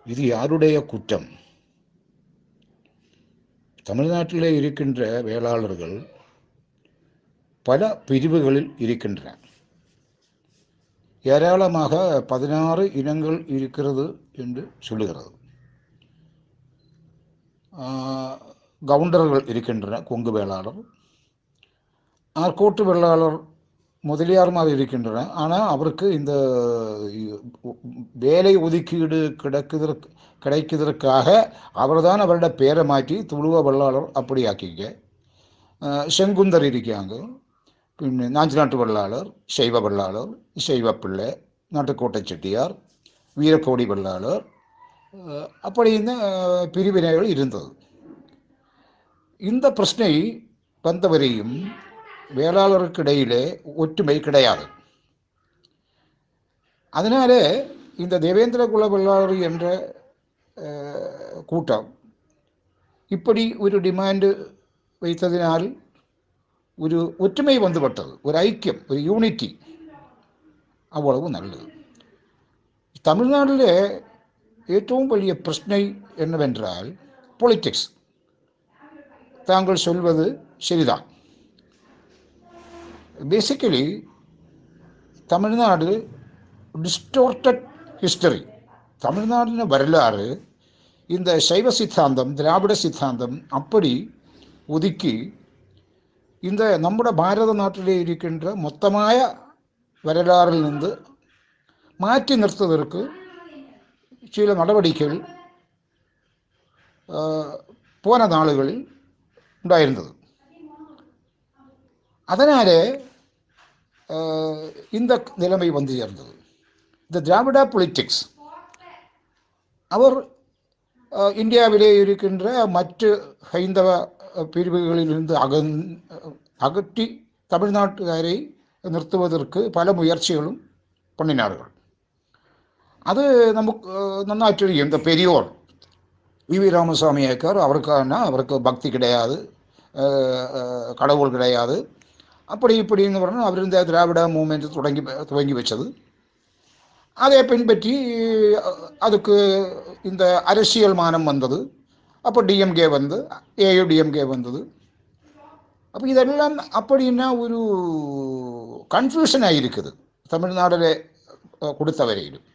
இது யாருடைய குற்றம்? தமிழ்நாட்டிலே இருக்கின்ற வேளாளர்கள் பல பிரிவுகளில் இருக்கின்றன. ஏராளமாக 16 இனங்கள் இருக்கிறது என்று சொல்லுகிறது. கவுண்டர்கள் இருக்கின்றன, கொங்கு வேளாளர், ஆர்கோட்டு வேளாளர், முதலியார்மார் இருக்கின்றன. ஆனால் அவருக்கு இந்த வேலை ஒதுக்கீடு கிடைக்கிறதுக்காக அவர்தான் அவரோட பேரை மாற்றி துளுவ வெள்ளாளர் அப்படி ஆக்கிங்க. செங்குந்தர் இருக்காங்க, பின்ன நாஞ்சிநாட்டு வெள்ளாளர், சைவ வெள்ளாளர், சைவப்பிள்ளை, நாட்டுக்கோட்டை செட்டியார், வீரக்கோடி வெள்ளாளர், அப்படின்னு பிரிவினைகள் இருந்தது. இந்த பிரச்சனை வந்தவரையும் வேளாளருக்கு இடையிலே ஒற்றுமை கிடையாது. அதனால இந்த தேவேந்திர குல வெள்ளாளர் என்ற கூட்டம் இப்படி ஒரு டிமாண்டு வைத்ததினால் ஒரு ஒற்றுமை வந்துவிட்டது, ஒரு ஐக்கியம், ஒரு யூனிட்டி. அவ்வளவு நல்லது. தமிழ்நாட்டில் ഏറ്റവും വലിய பிரச்சனை என்னவென்றால் பொலிட்டிக்ஸ். தாங்கள் சொல்வது சரிதான். Basically Tamil Nadu distorted history. தமிழ்நாட்டின் வரலாறு இந்த சைவ சித்தாந்தம், திராவிட சித்தாந்தம் அப்படி ஒதுக்கி இந்த നമ്മുടെ பாரத நாட்டிலே இருக்கின்ற மொத்தമായ வரலாறில் இருந்து மாற்றி நிறுத்துவதற்கு சில நடவடிக்கைகள் போன நாളുகளில் உண்டாயிருந்தது. அதனாலே இந்த நிலைமை வந்து சேர்ந்தது. இந்த திராவிட பொலிட்டிக்ஸ் அவர் இந்தியாவிலே இருக்கின்ற மற்ற ஹைந்தவ பிரிவுகளிலிருந்து அகற்றி தமிழ்நாட்டுக்காரை நிறுத்துவதற்கு பல முயற்சிகளும் பண்ணினார்கள். அது நமக்கு நன்னாய் தெரியும். இந்த பெரியோர் வி ராமசாமி ஐயக்கார், அவருக்கு பக்தி கிடையாது, கடவுள் கிடையாது, அப்படி இப்படின்னு പറഞ്ഞാൽ அவர் இந்த திராவிட மூமெண்ட் துவங்கி வச்சது. அதை பின்பற்றி அதுக்கு இந்த அரசியல் மானம் வந்தது. அப்போ டிஎம்கே வந்து ஏயுடிஎம்கே வந்தது. அப்போ இதெல்லாம் அப்படின்னா ஒரு கன்ஃபியூஷனாக இருக்குது தமிழ்நாட்டில் கொடுத்தவரையிலும்.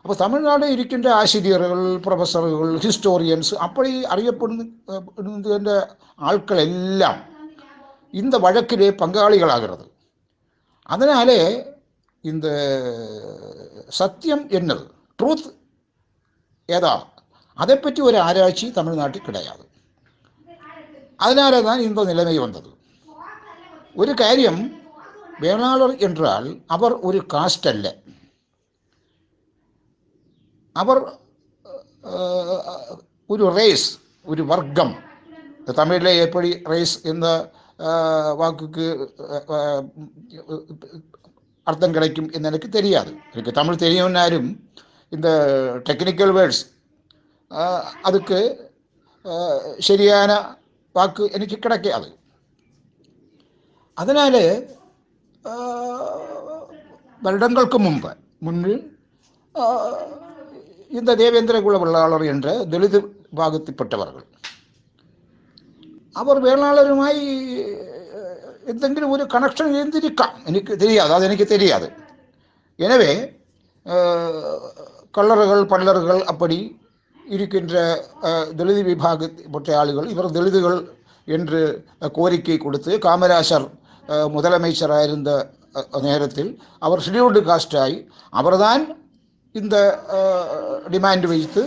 அப்போ தமிழ்நாடு இருக்கின்ற ஆசிரியர்கள், ப்ரொஃபஸர்கள், ஹிஸ்டோரியன்ஸ் அப்படி அறியப்படுகின்ற ஆட்கள் எல்லாம் இந்த வழக்கிலே பங்காளிகளாகிறது. அதனாலே இந்த சத்தியம் என்னது, ட்ரூத் ஏதா, அதை பற்றி ஒரு ஆராய்ச்சி தமிழ்நாட்டில் கிடையாது. அதனால தான் இந்த நிலைமை வந்தது. ஒரு காரியம், வேளாளர் என்றால் அவர் ஒரு காஸ்ட் அல்ல, அவர் ஒரு ரேஸ், ஒரு வர்க்கம். தமிழில் எப்படி ரேஸ் என்ற வாக்குக்கு அர்த்தம் கிடைக்கும் என்று எனக்கு தெரியாது. எனக்கு தமிழ் தெரியும்னாலும் இந்த டெக்னிக்கல் வேர்ட்ஸ் அதுக்கு சரியான வாக்கு எனக்கு கிடைக்காது. அதனால வருடங்களுக்கு முன்னில் இந்த தேவேந்திர குல வெள்ளாளர் என்ற தலித் விபாகத்திൽപ്പെട്ടவர்கள் അവർ വേളാളരുമായി എന്തെങ്കിലും ഒരു കണക്ഷൻ இருந்திருക്കാം, எனக்கு தெரியாது, அது எனக்கு தெரியாது. எனவே கள்ளர்கள் பல்லர்கள் அப்படி இருக்கின்ற தலித் விபாகத்திൽപ്പെട്ട ஆளுகள் இவர் தலிதுகள் என்று கோரிக்கை கொடுத்து காமராஜர் முதலமைச்சராயிருந்த நேரத்தில் அவர் ஷெட்யூல்டு காஸ்டாയി அவர்தான் இந்த டிமாண்ட் வைத்து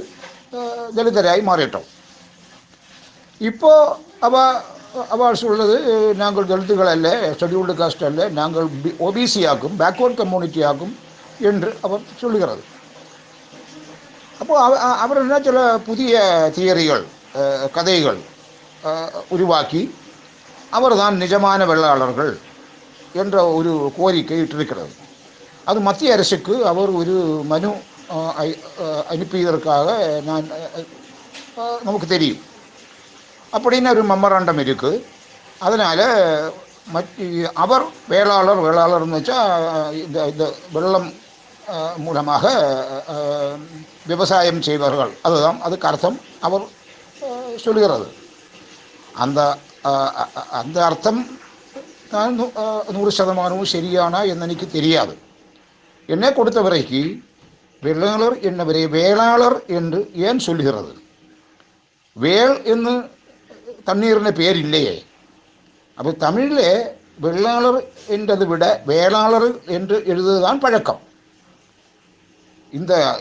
தலிதராയി மாறிட்டோம். இப்போ அவள் சொல்வது, நாங்கள் தலித்துகள் அல்ல, ஷெட்யூல்டு காஸ்ட் அல்ல, நாங்கள் ஓபிசி ஆகும், பேக்வர்ட் கம்யூனிட்டி ஆகும் என்று அவர் சொல்லுகிறது. அப்போ அவர் என்ன சில புதிய தியரிகள், கதைகள் உருவாக்கி அவர் தான் நிஜமான வெள்ளாளர்கள் என்ற ஒரு கோரிக்கை இட்டிருக்கிறது. அது மத்திய அரசுக்கு அவர் ஒரு மனு அனுப்பியதற்காக நமக்கு தெரியும். அப்படின்னு ஒரு மெமராண்டம் இருக்குது. அதனால் அவர் வேளாளர்னு வச்சா இந்த வெள்ளம் மூலமாக விவசாயம் செய்வார்கள். அதுதான் அதுக்கு அர்த்தம் அவர் சொல்கிறது. அந்த அந்த அர்த்தம் நான் 100% சரியானா എന്ന് എനിക്ക് தெரியாது. என்னை கொடுத்த வரைக்கு வெள்ளாளர் என்னவரை வேளாளர் என்று ஏன் சொல்கிறது? வேள் എന്ന് தண்ணீரின பேர் இல்லையே. அப்போ தமிழில் வெள்ளாளர் என்றதை விட வேளாளர் என்று எழுதுதான் பழக்கம்.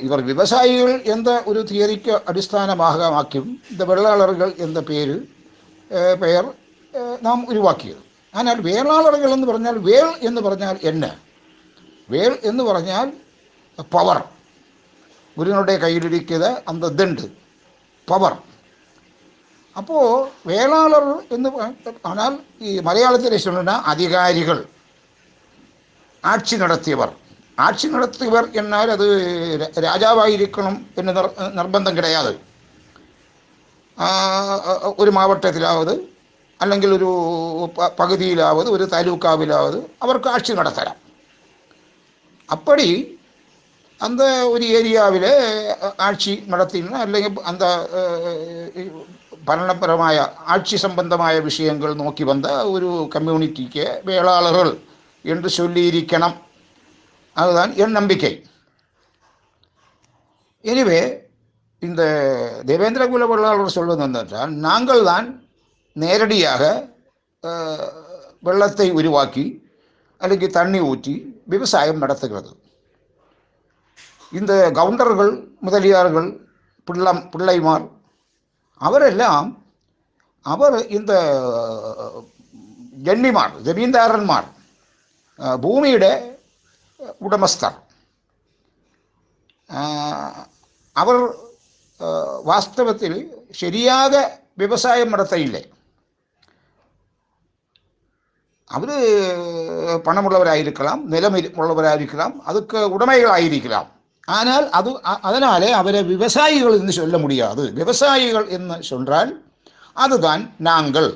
இவர் விவசாயிகள் என்ற ஒரு தியரிக்கு அடிസ്ഥാനமாக ஆக்கியும் இந்த வெள்ளாளர்கள் என்ற பெயர் நாம் உருவாக்கியது. ஆனால் வேளாளர்கள் എന്ന് പറഞ്ഞാൽ வேள் എന്ന് പറഞ്ഞാൽ என்ன? வேள் എന്ന് പറഞ്ഞാൽ பவர். குருனுடைய கையிலிருக்கிற அந்த தண்டு பவர். அப்போது வேளாளர் എന്ന് ஆனால் மலையாளத்தில் சொன்னா அதிகாரிகள், ஆட்சி நடத்தியவர். ஆட்சி நடத்தியவர் എന്നാൽ அது ராஜாவாயிருக்கணும் എന്ന് നിർബന്ധം கிடையாது. ഒരു മാവട്ടത്തിലാവത് അല്ലെങ്കിൽ ഒരു പകുതിയിലാവത് ഒരു താലൂക്കാവിലാവത് അവർക്ക് ആட்சி നടത്തலாம். அப்படி அந்த ஒரு ஏரியாவில் ஆட்சி நடத்தினா അല്ലെങ്കിൽ அந்த ഭരണപരമായ ஆட்சி சம்பந்தമായ விஷயங்கள் നോക്കി வந்த ஒரு கம்யூனிட்டிக்கு வேளாளர்கள் என்று சொல்லியிருக்கணும். அதுதான் என் நம்பிக்கை. எனவே இந்த தேவேந்திரகுல வெள்ளாளர் சொல்வது என்னென்றால், நாங்கள் தான் நேரடியாக வெள்ளத்தை உருவாக்கி അല്ലെങ്കിൽ தண்ணி ஊற்றி விவசாயம் நடத்துகிறது. இந்த கவுண்டர்கள், முதலியார்கள், பிள்ளைமார் അവരെല്ലാം இந்த ജമീന്ദാരന്മാർ, ഭൂമിയുടെ ഉടമസ്ഥർ. അവർ വാസ്തവത്തിൽ ശരിയാക വ്യവസായം നടത്തയില്ലേ. അവർ പണമുള്ളവരായിരിக்கலாம், நிலமுள்ளவராயிருக்கலாம், அதுக்கு உடைமைகளாயிருக்கலாம். ஆனால் அதனாலே அவரை விவசாயிகள் என்று சொல்ல முடியாது. விவசாயிகள் என்று சொன்னால் அதுதான் நாங்கள்,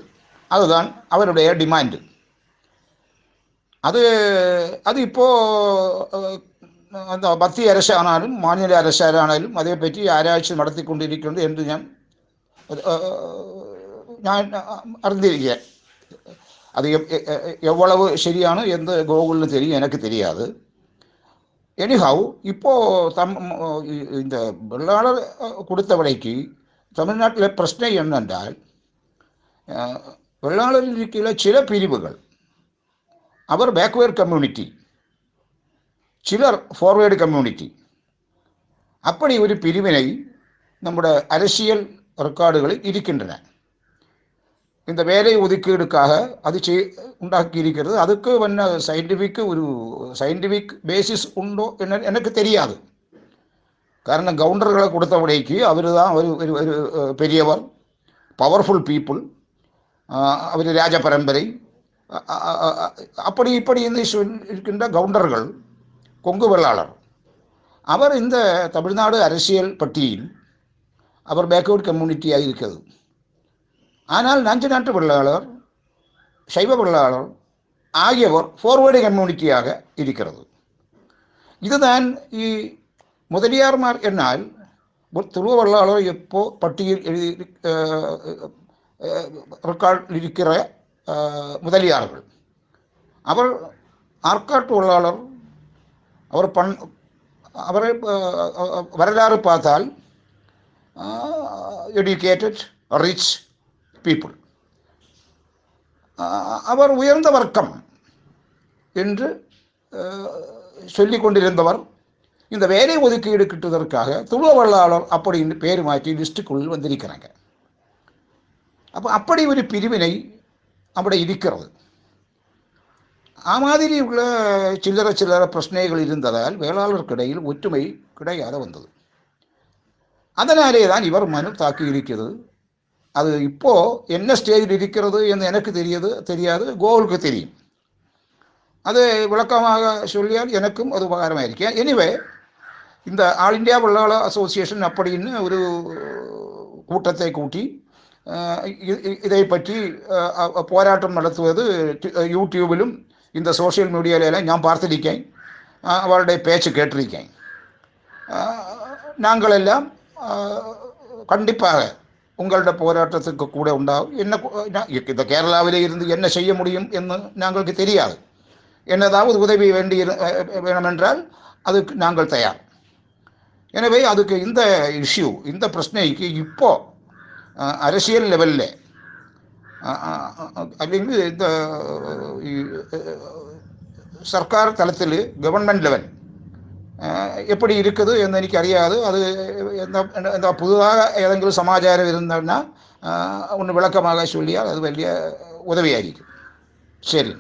அதுதான் அவருடைய டிமாண்டு. அது இப்போது அந்த மத்திய அரசானாலும் மாநில அரசானாலும் அதை பற்றி ஆராய்ச்சி நடத்தி கொண்டிருக்கிறது என்று நான் அறிந்திருக்கிறேன். அது எவ்வளவு சரியான எந்த கோகுல்னு தெரியும், எனக்கு தெரியாது. எனிஹாவ் இப்போது இந்த வெள்ளாளர் கொடுத்த விலைக்கு தமிழ்நாட்டில் பிரச்சனை என்னென்றால், வெள்ளாளரில் இருக்கிற சில பிரிவுகள் அவர் பேக்வேர்ட் கம்யூனிட்டி, சிலர் ஃபார்வேர்டு கம்யூனிட்டி. அப்படி ஒரு பிரிவினை நம்முடைய அரசியல் ரெக்கார்டுகளில் இருக்கின்றன. இந்த வேலை ஒதுக்கீடுக்காக அது உண்டாக்கி இருக்கிறது. அதுக்கு ஒரு சயின்டிஃபிக் பேசிஸ் உண்டோ என்ன எனக்கு தெரியாது. காரணம் கவுண்டர்களை கொடுத்த விடைக்கு அவர் தான் ஒரு பெரியவர், பவர்ஃபுல் பீப்புள், அவர் ராஜ பரம்பரை. அப்படி இருக்கின்ற கவுண்டர்கள், கொங்கு வெள்ளாளர், அவர் இந்த தமிழ்நாடு அரசியல் பட்டியல் அவர் பேக்வர்ட் கம்யூனிட்டியாக இருக்கிறது. ஆனால் நஞ்சு நாட்டு வெள்ளாளர், சைவ வெள்ளாளர் ஆகியவர் ஃபார்வேர்டு கம்யூனிட்டியாக இருக்கிறது. இதுதான் முதலியார்மார் என்னால் துருவ வெள்ளாளர் எப்போ பட்டியல் எழுதி ரெக்கார்டில் இருக்கிற முதலியார்கள். அவர் ஆற்காட்டு வெள்ளாளர். அவரை வரலாறு பார்த்தால் எடுக்கேட்டட், ரிச் பீப்புள். அவர் உயர்ந்த வர்க்கம் என்று சொல்லி கொண்டிருந்தவர். இந்த வேலை ஒதுக்கீடு கிட்டுவதற்காக துருவ வெள்ளாளர் அப்படின்னு பேர் மாற்றி லிஸ்ட்டுக்குள் வந்திருக்கிறாங்க. அப்படி ஒரு பிரிவினை அப்படி இருக்கிறது. மாதிரி உள்ள சில்லற பிரச்சனைகள் இருந்ததால் வேளாளர்கிடையில் ஒற்றுமை கிடையாத வந்தது. அதனாலே தான் இவர் மனு தாக்கி இருக்கிறது. அது இப்போது என்ன ஸ்டேஜில் இருக்கிறது என்று எனக்கு தெரியாது, கோகுலுக்கு தெரியும். அது விளக்கமாக சொல்லியால் எனக்கும் அது உபகாரமாக இருக்கேன். எனிவே, இந்த ஆல் இண்டியா வெள்ளாளர் அசோசியேஷன் அப்படின்னு ஒரு கூட்டத்தை கூட்டி இதை பற்றி போராட்டம் நடத்துவது யூடியூபிலும் இந்த சோஷியல் மீடியாவிலெல்லாம் நான் பார்த்திருக்கேன். அவருடைய பேச்சு கேட்டிருக்கேன். நாங்களெல்லாம் கண்டிப்பாக உங்களோட போராட்டத்துக்கு கூட உண்டாகும். இந்த கேரளாவிலே இருந்து என்ன செய்ய முடியும் என்று நாங்களுக்கு தெரியாது. என்னதாவது உதவி வேணுமென்றால் அதுக்கு நாங்கள் தயார். எனவே அதுக்கு இந்த இஷ்யூ, இந்த பிரச்சனைக்கு இப்போ அரசியல் லெவலில் അല്ലെങ്കിൽ இந்த സർക്കാർ തലത്തിൽ ഗവൺമെൻറ് ലെവൽ எப்படி இருக்குது എന്ന് എനിക്കറിയാതെ. അത് എന്താ പുതുതായ ഏതെങ്കിലും സമാചാരം ഇരുന്നാൽ ഒന്ന് വിളക്കമാകാൻ ചൊല്ലിയാൽ അത് വലിയ ഉദവിയായിരിക്കും. ശരി.